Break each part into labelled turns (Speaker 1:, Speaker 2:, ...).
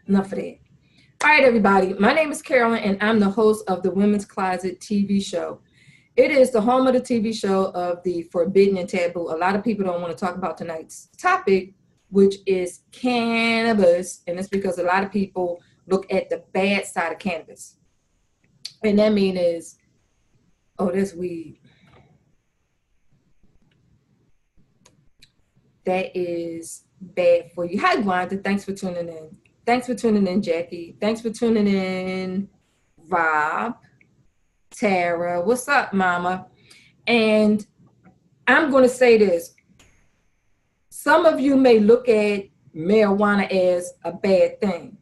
Speaker 1: Enough of that. All right, everybody. My name is Carolyn, and I'm the host of the Women's Closet TV show. It is the home of the TV show of the forbidden and taboo. A lot of people don't want to talk about tonight's topic, which is cannabis, and it's because a lot of people look at the bad side of cannabis. And that mean is, oh, that's weed. That is bad for you. Hi, Gwanda. Thanks for tuning in. Thanks for tuning in, Jackie. Thanks for tuning in, Rob, Tara. What's up, Mama? And I'm going to say this. Some of you may look at marijuana as a bad thing.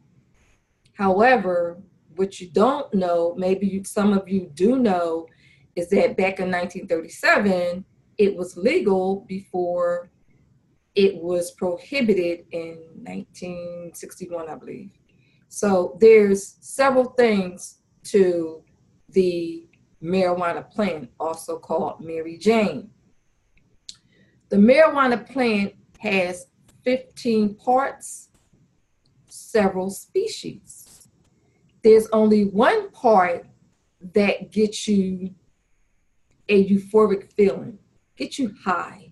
Speaker 1: However, what you don't know, some of you do know, is that back in 1937, it was legal before it was prohibited in 1961, I believe. So there's several things to the marijuana plant, also called Mary Jane. The marijuana plant has 15 parts, several species. There's only one part that gets you a euphoric feeling, gets you high.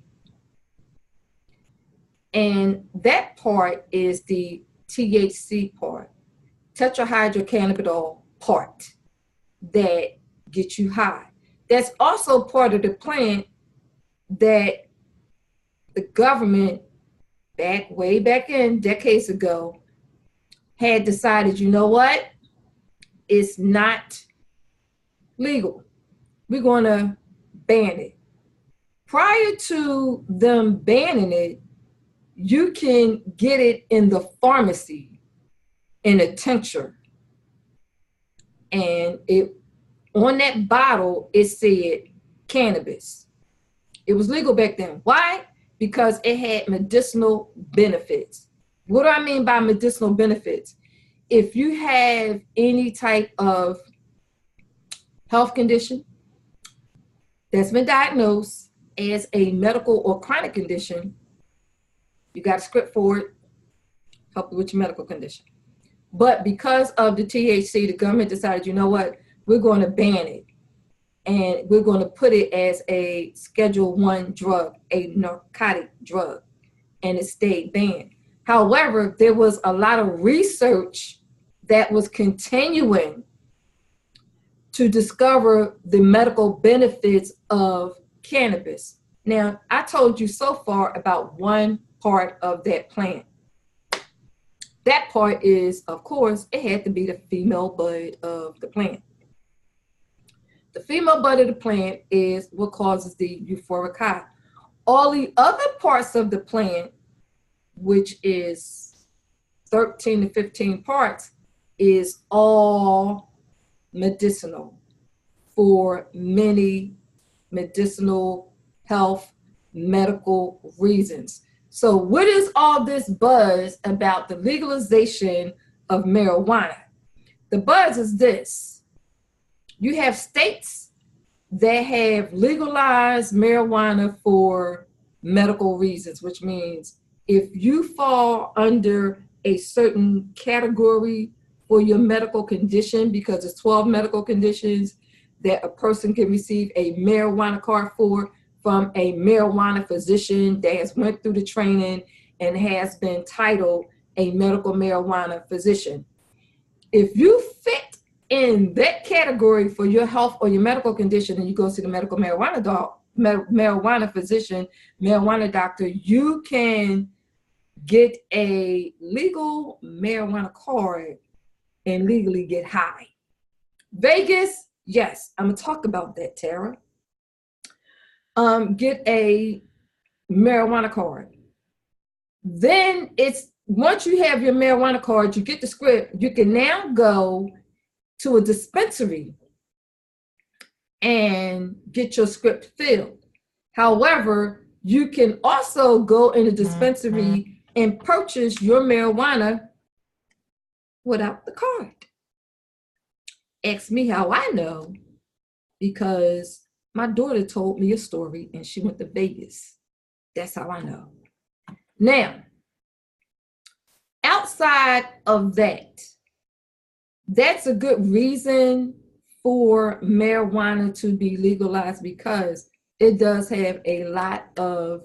Speaker 1: And that part is the THC part, tetrahydrocannabinol part, that gets you high. That's also part of the plant that the government, way back in decades ago, had decided, you know what? It's not legal. We're going to ban it. Prior to them banning it, you can get it in the pharmacy in a tincture. And on that bottle, it said cannabis. It was legal back then. Why? Because it had medicinal benefits. What do I mean by medicinal benefits? If you have any type of health condition that's been diagnosed as a medical or chronic condition, you got a script for it, help you with your medical condition. But because of the THC, the government decided, you know what, we're going to ban it. And we're going to put it as a Schedule I drug, a narcotic drug. And it stayed banned. However, there was a lot of research that was continuing to discover the medical benefits of cannabis. Now, I told you so far about one part of that plant. That part is, of course, it had to be the female bud of the plant. The female bud of the plant is what causes the euphoric high. All the other parts of the plant, which is 13 to 15 parts, is all medicinal for many medicinal health, medical reasons. So what is all this buzz about the legalization of marijuana? The buzz is this. You have states that have legalized marijuana for medical reasons, which means if you fall under a certain category for your medical condition, because it's 12 medical conditions that a person can receive a marijuana card for, from a marijuana physician that has went through the training and has been titled a medical marijuana physician. If you fit in that category for your health or your medical condition and you go see the medical marijuana physician, marijuana doctor, you can get a legal marijuana card and legally get high. Vegas, yes, I'm gonna talk about that, Tara. Get a marijuana card. Then once you have your marijuana card, you get the script, you can now go to a dispensary and get your script filled. However, you can also go in a dispensary and purchase your marijuana without the card. Ask me how I know, because my daughter told me a story and she went to Vegas. That's how I know. Now, outside outside of that, that's a good reason for marijuana to be legalized, because it does have a lot of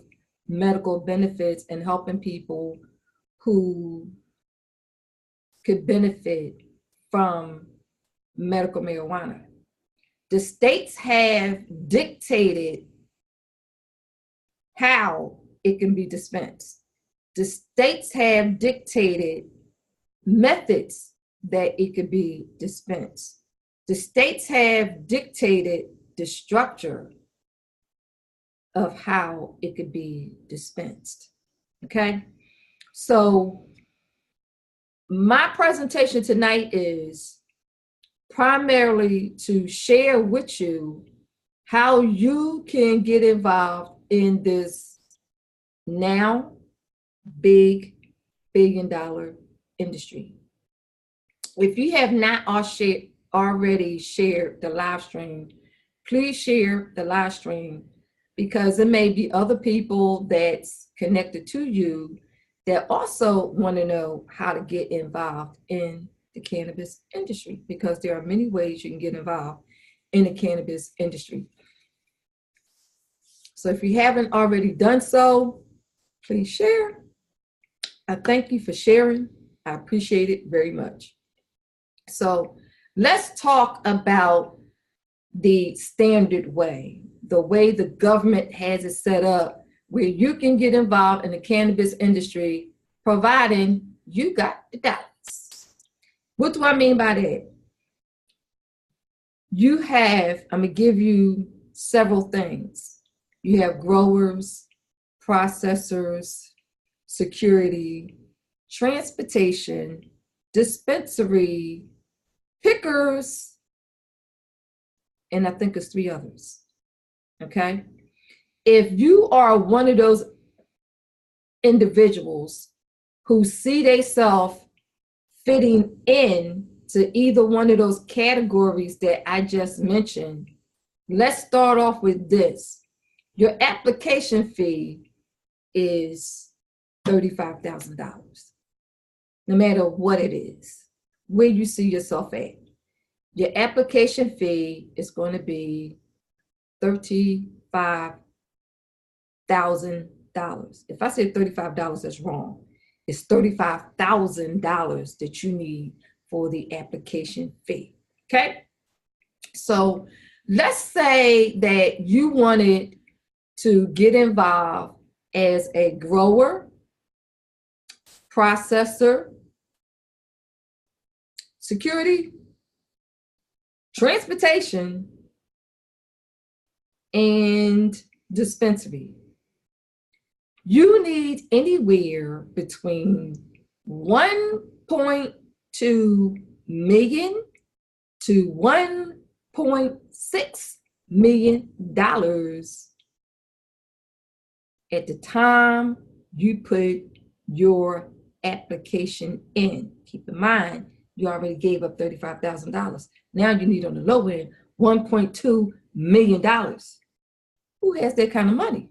Speaker 1: medical benefits in helping people who could benefit from medical marijuana. The states have dictated how it can be dispensed. The states have dictated methods that it could be dispensed. The states have dictated the structure of how it could be dispensed. Okay? So my presentation tonight is primarily to share with you how you can get involved in this now big billion-dollar industry. If you have not already shared the live stream, please share the live stream, because there may be other people that's connected to you that also want to know how to get involved in the cannabis industry, because there are many ways you can get involved in the cannabis industry. So if you haven't already done so, please share. I thank you for sharing. I appreciate it very much. So let's talk about the standard way, the way the government has it set up, where you can get involved in the cannabis industry, providing you got the dollars. What do I mean by that? You have, I'm going to give you several things. You have growers, processors, security, transportation, dispensary, pickers, and I think there's 3 others. Okay? If you are one of those individuals who see themselves fitting in to either one of those categories that I just mentioned, let's start off with this. Your application fee is $35,000, no matter what it is, where you see yourself at. Your application fee is going to be $35,000. If I say $35, that's wrong. It's $35,000 that you need for the application fee. Okay? So let's say that you wanted to get involved as a grower, processor, security, transportation, and dispensary. You need anywhere between $1.2 million to $1.6 million at the time you put your application in. Keep in mind, you already gave up $35,000. Now you need on the low end $1.2 million. Who has that kind of money?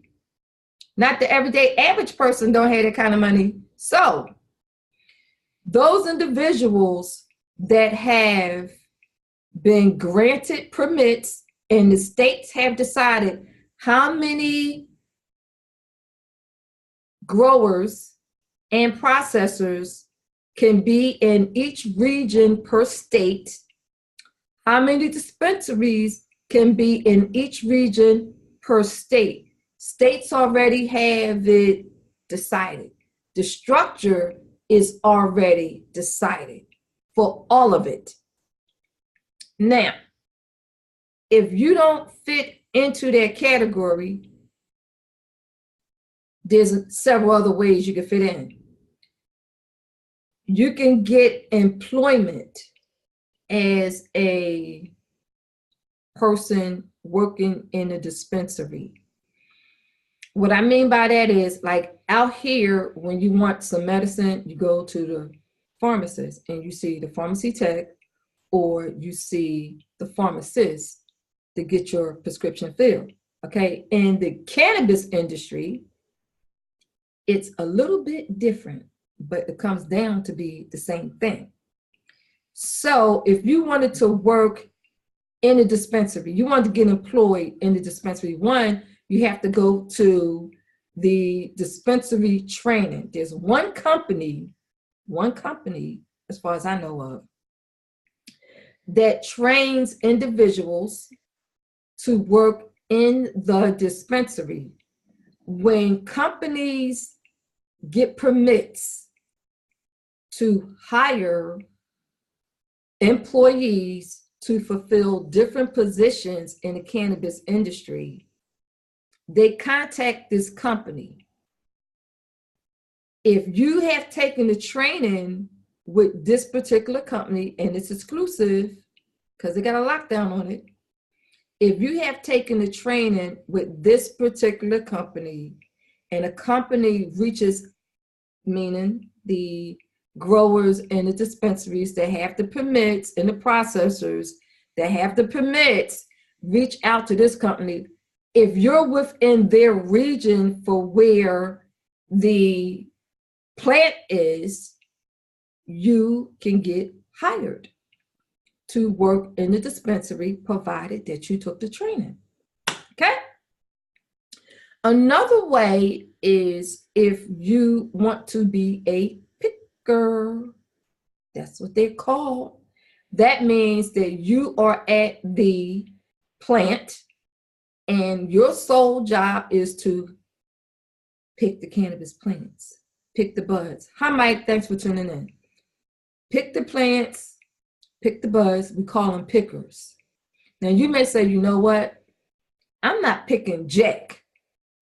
Speaker 1: Not the everyday average person don't have that kind of money. So those individuals that have been granted permits and the states have decided how many growers and processors can be in each region per state, how many dispensaries can be in each region per state. States already have it decided. The structure is already decided for all of it. Now, if you don't fit into that category, there's several other ways you can fit in. You can get employment as a person working in a dispensary. What I mean by that is, like out here, when you want some medicine, you go to the pharmacist and you see the pharmacy tech, or you see the pharmacist to get your prescription filled. Okay, in the cannabis industry, it's a little bit different. but it comes down to be the same thing. So if you wanted to work in a dispensary, you want to get employed in the dispensary, one, you have to go to the dispensary training. There's one company, as far as I know of, that trains individuals to work in the dispensary. When companies get permits to hire employees to fulfill different positions in the cannabis industry, they contact this company. If you have taken the training with this particular company, and it's exclusive because they got a lockdown on it, if you have taken the training with this particular company and a company reaches, meaning the growers and the dispensaries that have the permits and the processors that have the permits, reach out to this company. If you're within their region for where the plant is, you can get hired to work in the dispensary, provided that you took the training. Okay? Another way is if you want to be a picker. That's what they're called. That means that you are at the plant and your sole job is to pick the cannabis plants, pick the buds. Hi, Mike. Thanks for tuning in. Pick the plants, pick the buds. We call them pickers. Now, you may say, you know what? I'm not picking jack,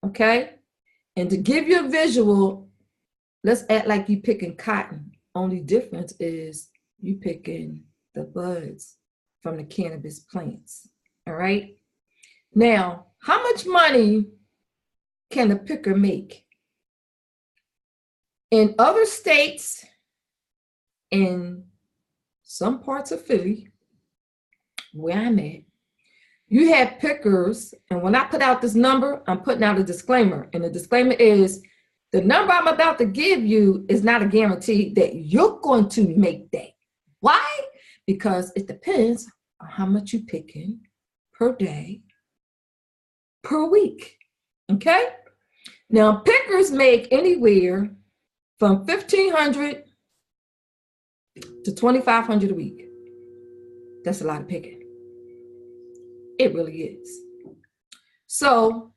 Speaker 1: okay? And to give you a visual, let's act like you picking cotton. Only difference is you picking the buds from the cannabis plants, all right? Now, how much money can a picker make? In other states, in some parts of Philly, where I'm at, you have pickers, and when I put out this number, I'm putting out a disclaimer, and the disclaimer is the number I'm about to give you is not a guarantee that you're going to make that. Why? Because it depends on how much you're picking per day, per week, okay? Now, pickers make anywhere from $1,500 to $2,500 a week. That's a lot of picking. It really is. So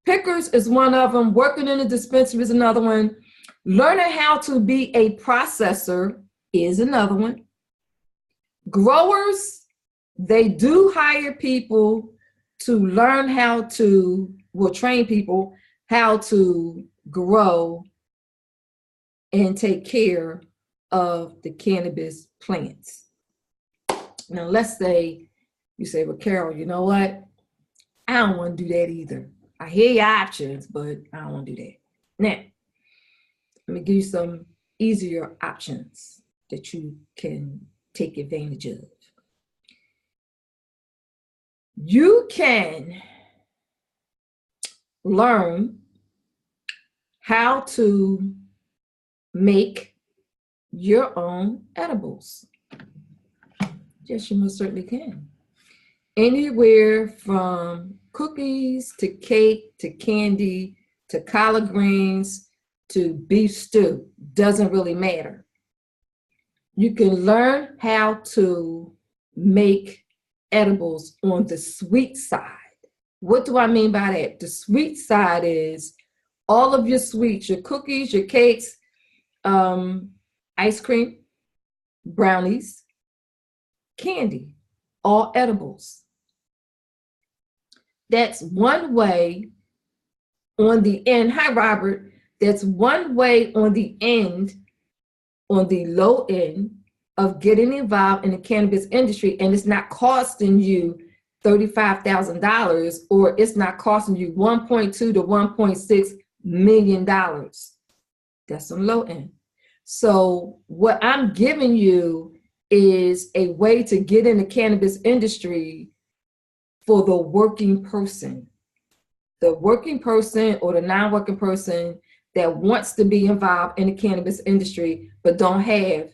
Speaker 1: pickers is one of them. Working in a dispensary is another one. Learning how to be a processor is another one. Growers, they do hire people to learn how to, train people how to grow and take care of the cannabis plants. Now, let's say you say, well, Carol, you know what? I don't want to do that either. I hear your options, but I don't want to do that. Now, let me give you some easier options that you can take advantage of. You can learn how to make your own edibles. Yes, you most certainly can. Anywhere from cookies to cake to candy to collard greens to beef stew, doesn't really matter. You can learn how to make edibles on the sweet side. What do I mean by that? The sweet side is all of your sweets, your cookies, your cakes, ice cream, brownies, candy, all edibles. That's one way on the end. Hi, Robert. That's one way on the end, on the low end of getting involved in the cannabis industry, and it's not costing you $35,000 or it's not costing you $1.2 to $1.6 million. That's on low end. So what I'm giving you is a way to get in the cannabis industry for the working person. The working person or the non-working person that wants to be involved in the cannabis industry, but don't have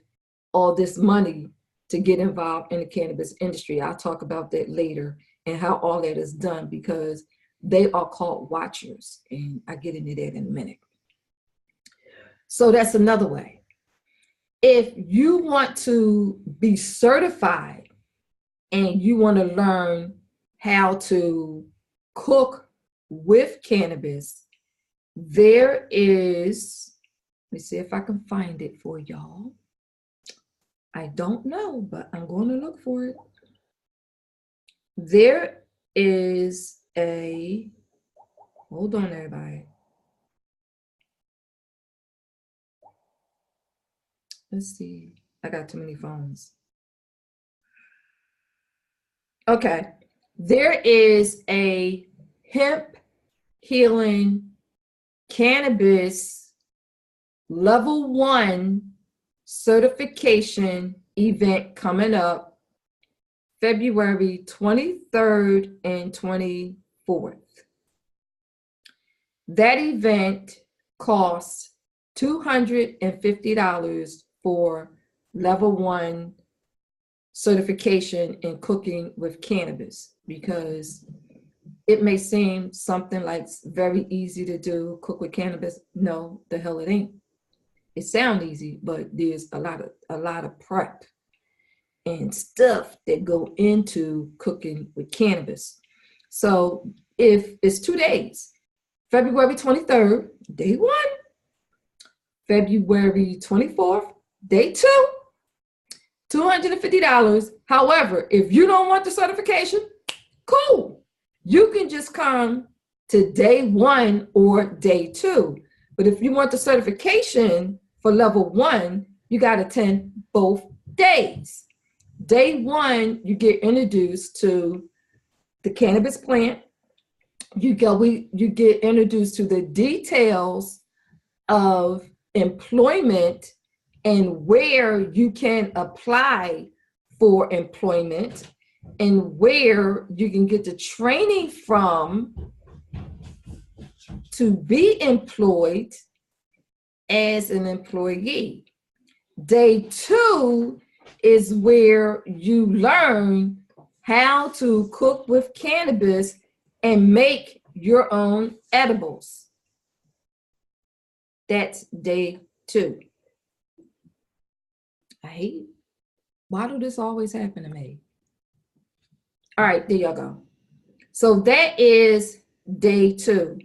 Speaker 1: all this money to get involved in the cannabis industry. I'll talk about that later and how all that is done, because they are called watchers, and I get into that in a minute. So that's another way. If you want to be certified and you want to learn how to cook with cannabis, there is, let me see if I can find it for y'all. I don't know, but I'm going to look for it. There is a, hold on everybody. Let's see, I got too many phones. Okay, there is a hemp healing cannabis level 1 certification event coming up February 23rd and 24th. That event costs $250 for level 1 certification in cooking with cannabis, because it may seem something like very easy to do, cook with cannabis. No, the hell it ain't. It sounds easy, but there's a lot of prep and stuff that go into cooking with cannabis. So if it's 2 days, February 23rd, day 1, February 24th, day 2, $250. However, if you don't want the certification, cool. You can just come to day 1 or day 2. But if you want the certification for level 1, you got to attend both days. Day 1, you get introduced to the cannabis plant. You get introduced to the details of employment and where you can apply for employment and where you can get the training from to be employed as an employee. Day 2 is where you learn how to cook with cannabis and make your own edibles. That's day 2. I hate it. Why do this always happen to me? All right, there y'all go. So that is day 2.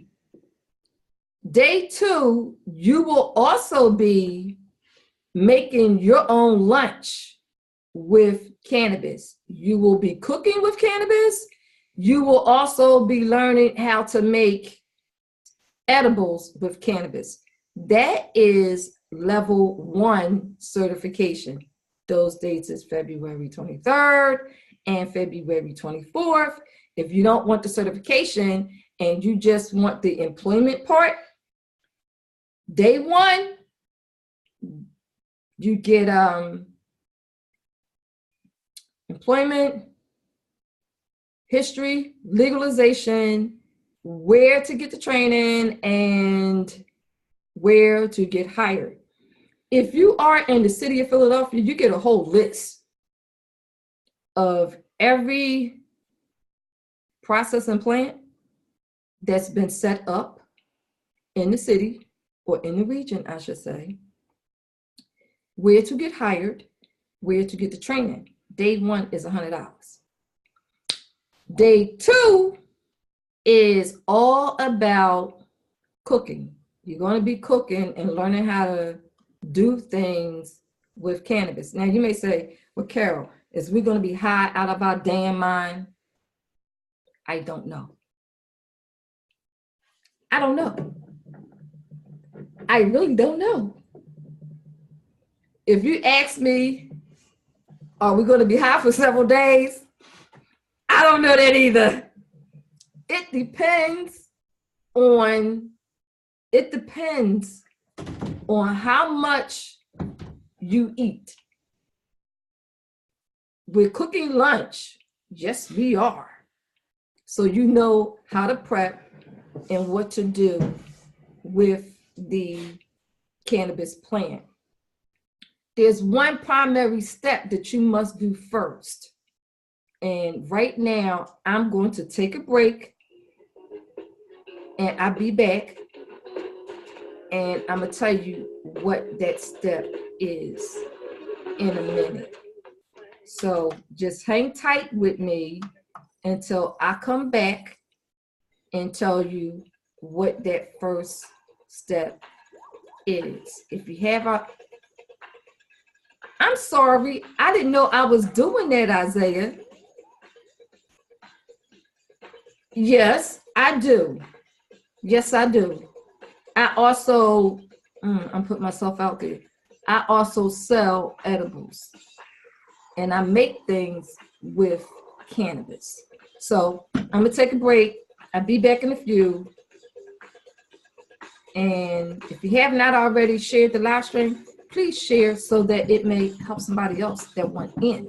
Speaker 1: Day 2, you will also be making your own lunch with cannabis. You will be cooking with cannabis. You will also be learning how to make edibles with cannabis. That is level 1 certification. Those dates is February 23rd and February 24th. If you don't want the certification and you just want the employment part, day 1, you get employment, history, legalization, where to get the training, and where to get hired. If you are in the city of Philadelphia, you get a whole list of every processing plant that's been set up in the city, or in the region, I should say, where to get hired, where to get the training. Day 1 is $100. Day 2 is all about cooking. You're going to be cooking and learning how to do things with cannabis. Now, you may say, well, Carol, is we going to be high out of our damn mind? I don't know. I don't know. I really don't know. If you ask me, are we going to be high for several days? I don't know that either. It depends on how much you eat. We're cooking lunch. Yes, we are. So you know how to prep and what to do with the cannabis plant. There's one primary step that you must do first. And right now, I'm going to take a break, and I'll be back, and I'm going to tell you what that step is in a minute. So just hang tight with me until I come back and tell you what that first step is. If you have I'm sorry, I didn't know I was doing that, Isaiah. Yes, I do. Yes, I do. I also, I'm putting myself out there. I also sell edibles, and I make things with cannabis. So I'm gonna take a break. I'll be back in a few. And if you have not already shared the live stream, please share so that it may help somebody else that went in.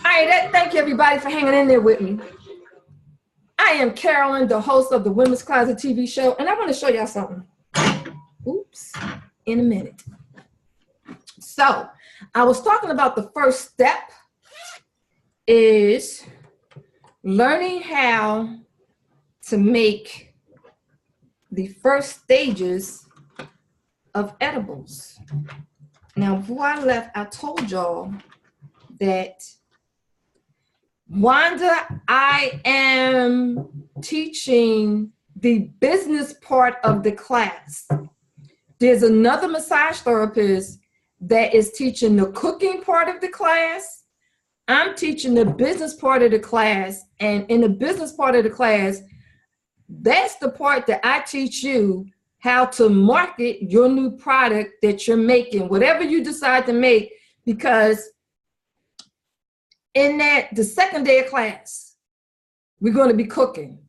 Speaker 1: All right, thank you everybody for hanging in there with me. I am Carolyn, the host of the Women's Closet TV show, and I want to show y'all something. Oops, in a minute. So, I was talking about the first step is learning how to make the first stages of edibles. Now, before I left, I told y'all that Wanda, I am teaching the business part of the class. There's another massage therapist that is teaching the cooking part of the class. I'm teaching the business part of the class. And in the business part of the class, that's the part that I teach you how to market your new product that you're making, whatever you decide to make, because in the second day of class, we're going to be cooking.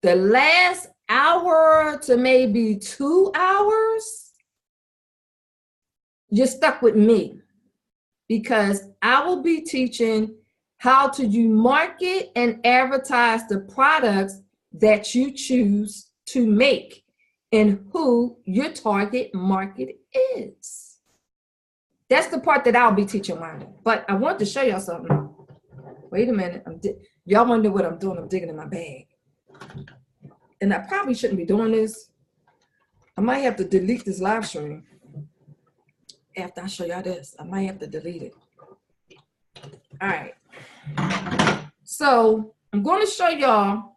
Speaker 1: The last hour to maybe 2 hours, you're stuck with me, because I will be teaching how to you market and advertise the products that you choose to make and who your target market is. That's the part that I'll be teaching Wanda. But I want to show y'all something. Wait a minute. Y'all wonder what I'm doing. I'm digging in my bag. And I probably shouldn't be doing this. I might have to delete this live stream. After I show y'all this, I might have to delete it. All right. So I'm going to show y'all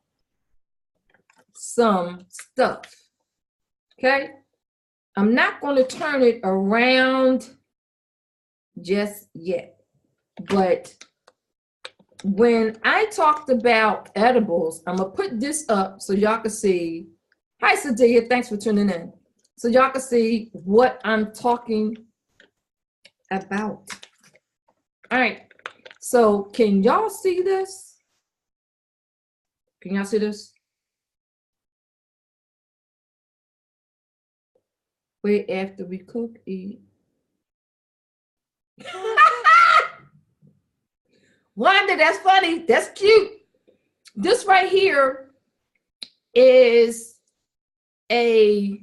Speaker 1: some stuff. Okay. I'm not going to turn it around just yet. But when I talked about edibles, I'm going to put this up so y'all can see. Hi, Sadia. Thanks for tuning in. So y'all can see what I'm talking about. All right. So can y'all see this? Can y'all see this? Wait, after we cook, eat. Wanda, that's funny. That's cute. This right here is a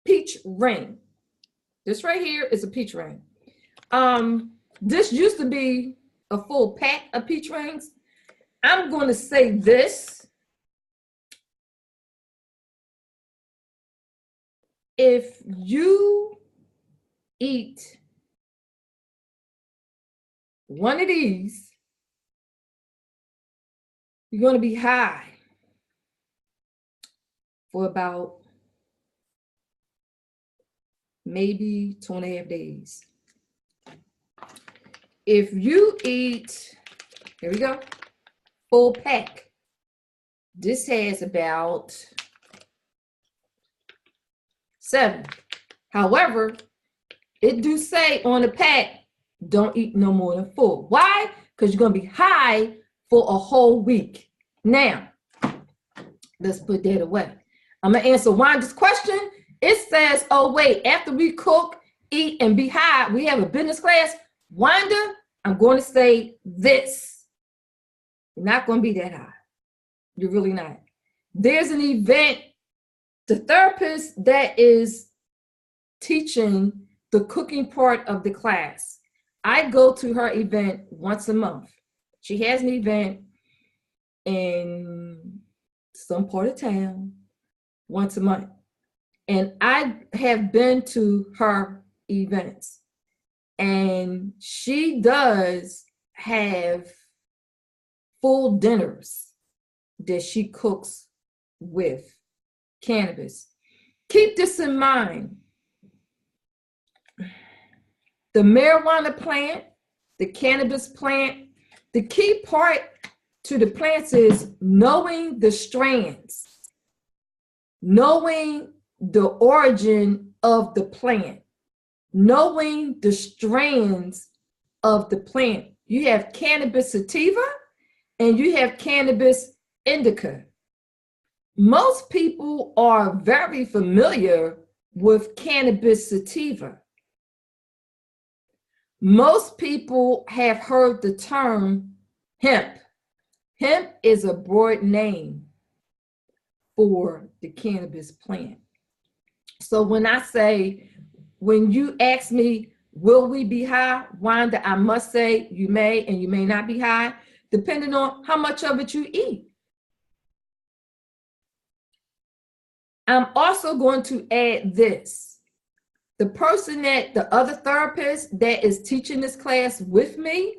Speaker 1: peach ring. This right here is a peach ring. This used to be a full pack of peach rings. I'm going to say this. If you eat one of these, you're going to be high for about maybe 2.5 days. If you eat, here we go, full pack, this has about 7. However, it do say on the pack, don't eat no more than 4. Why? Because you're going to be high for a whole week. Now, let's put that away. I'm going to answer Wanda's question. It says, oh, wait, after we cook, eat, and be high, we have a business class. Wanda, I'm going to say this. You're not going to be that high. You're really not. There's an event, the therapist that is teaching the cooking part of the class. I go to her event once a month. She has an event in some part of town once a month. And I have been to her events. And she does have full dinners that she cooks with cannabis. Keep this in mind. The marijuana plant, the cannabis plant, the key part to the plants is knowing the strands, knowing the origin of the plant, knowing the strands of the plant. You have cannabis sativa and you have cannabis indica. Most people are very familiar with cannabis sativa. Most people have heard the term hemp. Hemp is a broad name for the cannabis plant. So when I say, when you ask me, will we be high, Wanda, I must say you may and you may not be high, depending on how much of it you eat. I'm also going to add this. The other therapist that is teaching this class with me,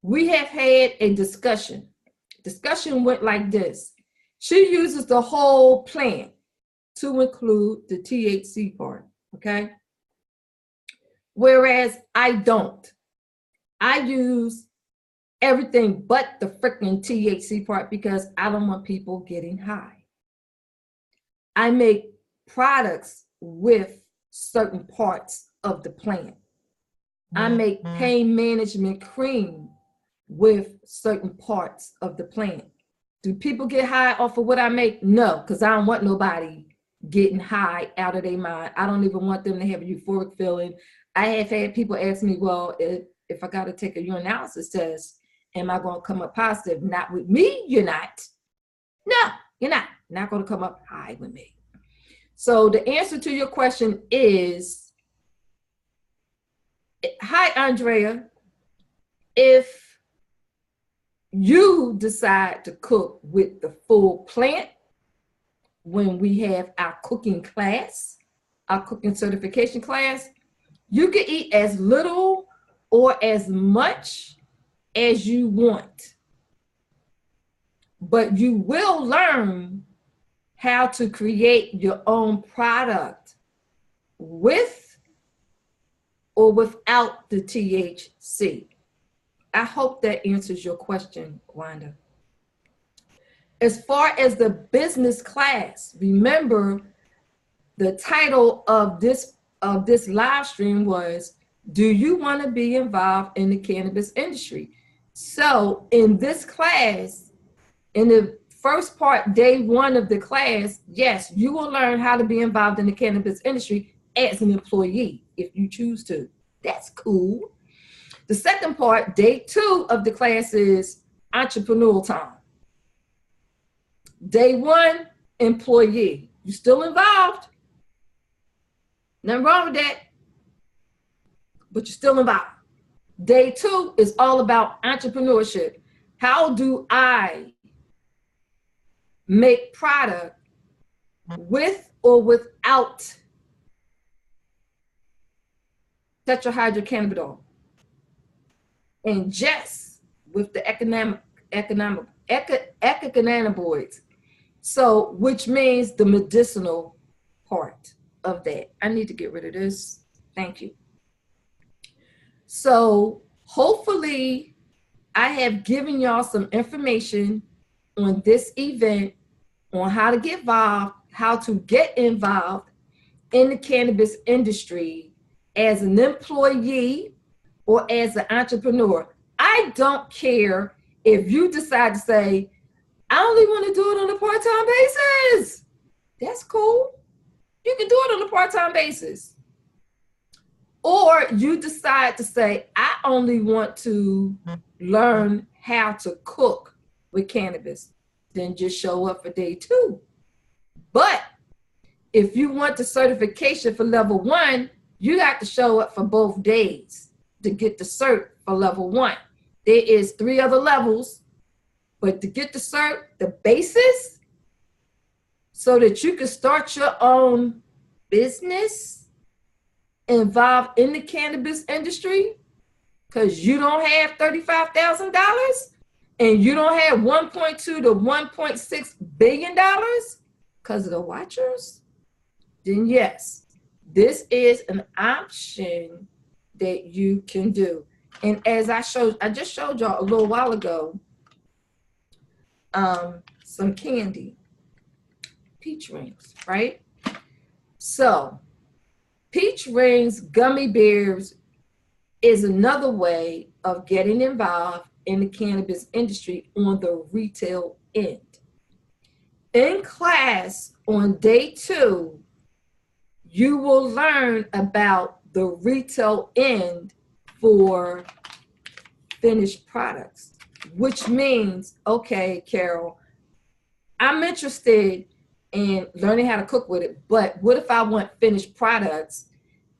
Speaker 1: we have had a discussion. Discussion went like this. She uses the whole plant to include the THC part, okay? Whereas I don't. I use everything but the freaking THC part because I don't want people getting high. I make products with certain parts of the plant. I make pain management cream with certain parts of the plant. Do people get high off of what I make? No, because I don't want nobody getting high out of their mind. I don't even want them to have a euphoric feeling. I have had people ask me, well, if I got to take a urinalysis test, am I going to come up positive? Not with me, you're not. No, you're not. Not going to come up high with me. So the answer to your question is, hi, Andrea. If you decide to cook with the full plant when we have our cooking class, our cooking certification class, you can eat as little or as much as you want. But you will learn how to create your own product with or without the THC. I hope that answers your question, Wanda. As far as the business class, remember the title of this live stream was, do you want to be involved in the cannabis industry? So in this class, in the first part, day one of the class, yes, you will learn how to be involved in the cannabis industry as an employee if you choose to. That's cool. The second part, day two of the class, is entrepreneurial time. Day one, employee. You're still involved. Nothing wrong with that, but you're still involved. Day two is all about entrepreneurship. How do I make product with or without tetrahydrocannabinol, and just with the ecocannabinoids? So, which means the medicinal part of that. I need to get rid of this. Thank you. So hopefully I have given y'all some information on this event, on how to get involved in the cannabis industry as an employee or as an entrepreneur. I don't care if you decide to say, I only want to do it on a part-time basis. That's cool. You can do it on a part-time basis. Or you decide to say, I only want to learn how to cook with cannabis. Then just show up for day two. But if you want the certification for level one, you got to show up for both days to get the cert for level one. There is 3 other levels, but to get the cert, the basis, so that you can start your own business involved in the cannabis industry, because you don't have $35,000 and you don't have $1.2 to $1.6 billion because of the watchers, then yes, this is an option that you can do. And as I just showed y'all a little while ago, some candy, peach rings, right? So peach rings, gummy bears is another way of getting involved in the cannabis industry on the retail end. In class on day 2, you will learn about the retail end for finished products, which means, okay, Carol, I'm interested in learning how to cook with it, but what if I want finished products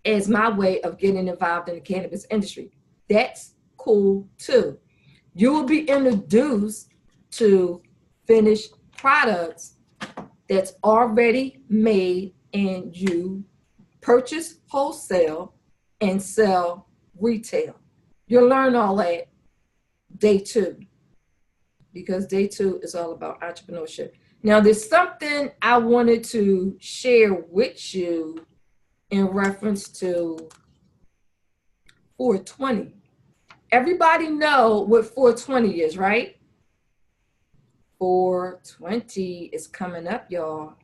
Speaker 1: as my way of getting involved in the cannabis industry? That's cool too. You will be introduced to finished products that's already made and you purchase wholesale and sell retail. You'll learn all that day 2, because day 2 is all about entrepreneurship. Now, there's something I wanted to share with you in reference to 420. Everybody know what 420 is, right? 420 is coming up, y'all.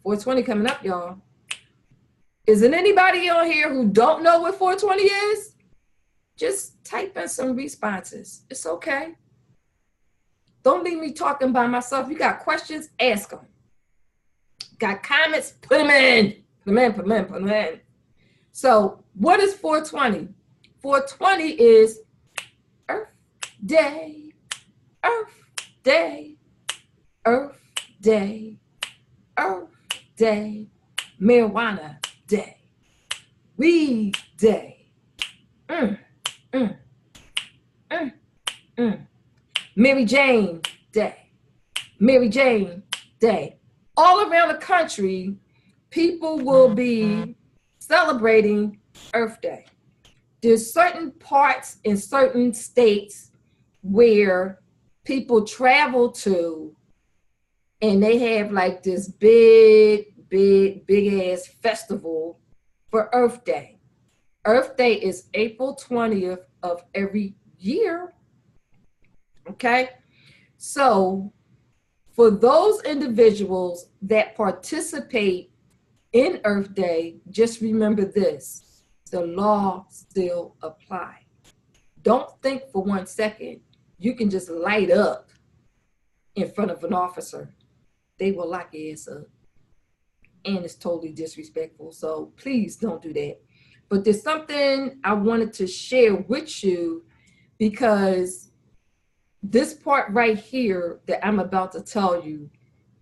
Speaker 1: 420 coming up, y'all. Isn't anybody on here who don't know what 420 is? Just type in some responses. It's okay. Don't leave me talking by myself. You got questions? Ask them. Got comments? Put them in. Put them in, put them in, put them in. So what is 420? 420 is Earth Day, Earth Day, Earth Day, Earth Day, Marijuana Day, Weed Day, Mary Jane Day, Mary Jane Day. All around the country, people will be celebrating Earth Day. There's certain parts in certain states where people travel to and they have like this big ass festival for Earth Day. Earth Day is April 20th of every year. Okay? So for those individuals that participate in Earth Day, just remember this. The law still applies. Don't think for 1 second you can just light up in front of an officer. They will lock your ass up. And it's totally disrespectful. So please don't do that. But there's something I wanted to share with you, because this part right here that I'm about to tell you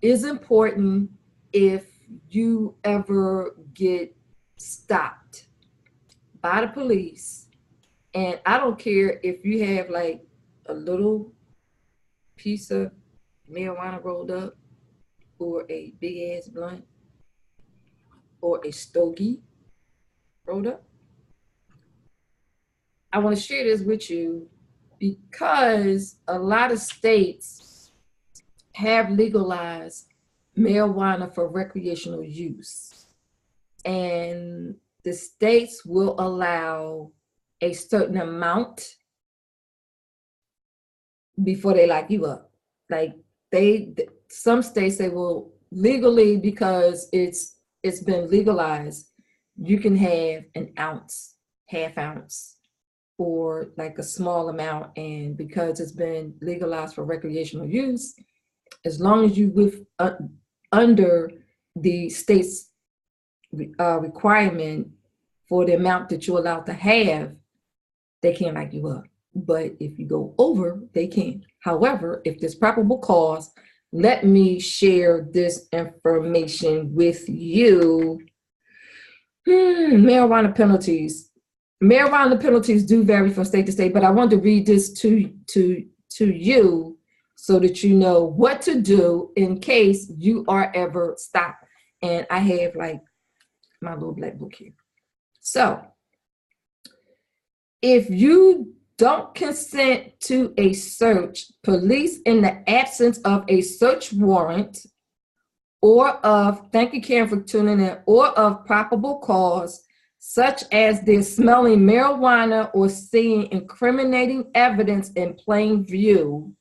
Speaker 1: is important if you ever get stopped by the police. And I don't care if you have like a little piece of marijuana rolled up, or a big ass blunt, or a stogie rolled up. I want to share this with you because a lot of states have legalized marijuana for recreational use. And the states will allow a certain amount before they lock you up. Like some states say, well, legally, because it's been legalized, you can have an ounce, half ounce, or like a small amount. And because it's been legalized for recreational use, as long as you under the state's requirement for the amount that you're allowed to have, they can't lock you up. But if you go over, they can. However, if there's probable cause, let me share this information with you. Marijuana penalties. Marijuana penalties do vary from state to state, but I want to read this to you so that you know what to do in case you are ever stopped. And I have like my little black book here. So if you don't consent to a search, police, in the absence of a search warrant or of, thank you Karen for tuning in, or of probable cause, such as they're smelling marijuana or seeing incriminating evidence in plain view,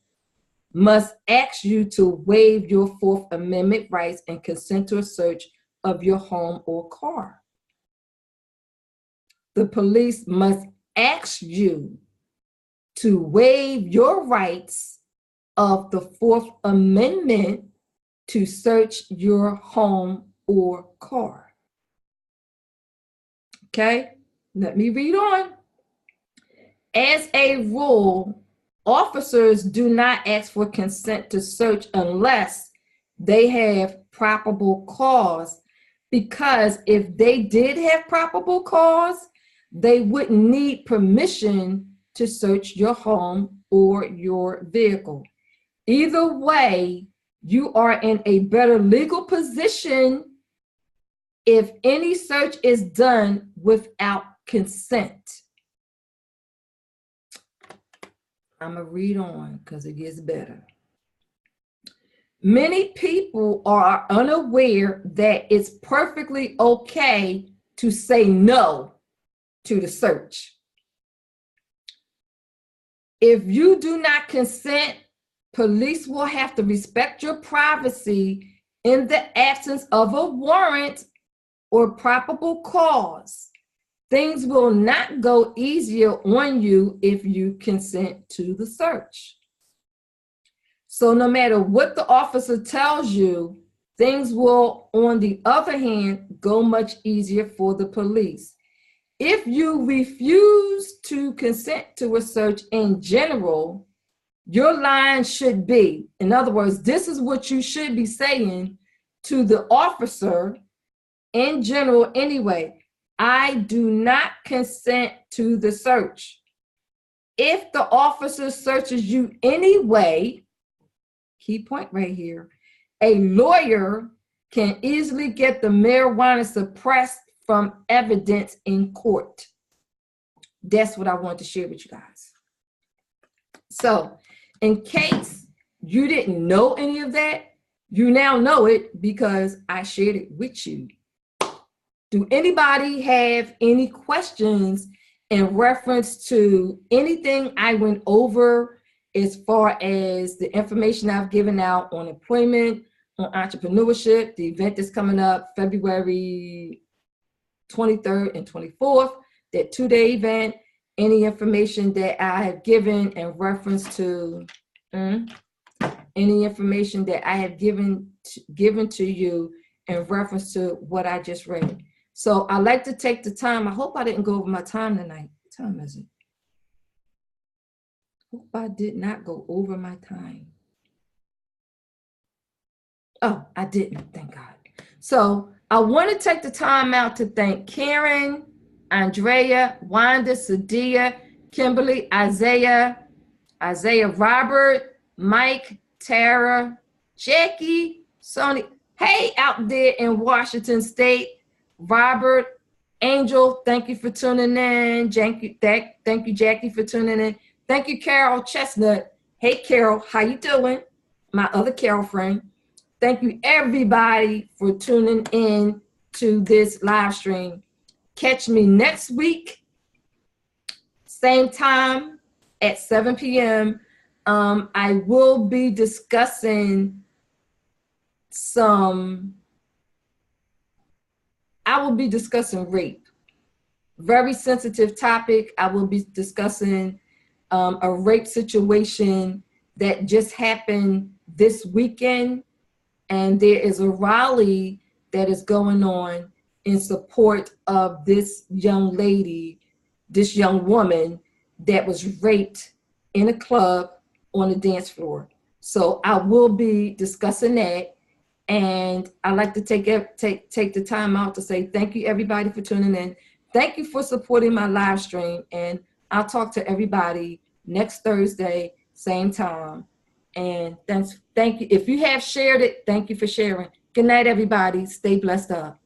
Speaker 1: must ask you to waive your Fourth Amendment rights and consent to a search of your home or car. The police must ask you to waive your rights of the Fourth Amendment to search your home or car. Okay, let me read on. As a rule, officers do not ask for consent to search unless they have probable cause, because if they did have probable cause, they wouldn't need permission to search your home or your vehicle. Either way, you are in a better legal position if any search is done without consent. I'm going to read on because it gets better. Many people are unaware that it's perfectly okay to say no to the search. If you do not consent, police will have to respect your privacy in the absence of a warrant or probable cause. Things will not go easier on you if you consent to the search. So no matter what the officer tells you, things will, on the other hand, go much easier for the police. If you refuse to consent to a search in general, your line should be, in other words, this is what you should be saying to the officer in general anyway. I do not consent to the search. If the officer searches you anyway, key point right here, a lawyer can easily get the marijuana suppressed from evidence in court. That's what I want to share with you guys. So in case you didn't know any of that, you now know it because I shared it with you. Do anybody have any questions in reference to anything I went over as far as the information I've given out on employment, on entrepreneurship, the event that's coming up February 23rd and 24th, that 2-day event, any information that I have given in reference to, any information that I have given to you in reference to what I just read. So I like to take the time. I hope I didn't go over my time tonight. What time is it? Hope I did not go over my time. Oh, I didn't, thank God. So I want to take the time out to thank Karen, Andrea, Wanda, Sadia, Kimberly, Isaiah, Robert, Mike, Tara, Jackie, Sony. Hey, out there in Washington State, Robert, Angel, thank you for tuning in. Thank you, Jackie, for tuning in. Thank you, Carol Chestnut. Hey, Carol, how you doing? My other Carol friend. Thank you, everybody, for tuning in to this live stream. Catch me next week, same time at 7 p.m. I will be discussing rape. Very sensitive topic. I will be discussing a rape situation that just happened this weekend. And there is a rally that is going on in support of this young lady, this young woman that was raped in a club on the dance floor. So I will be discussing that. And I like to take the time out to say thank you, everybody, for tuning in. Thank you for supporting my live stream. And I'll talk to everybody next Thursday, same time. And thank you. If you have shared it, thank you for sharing. Good night, everybody. Stay blessed up.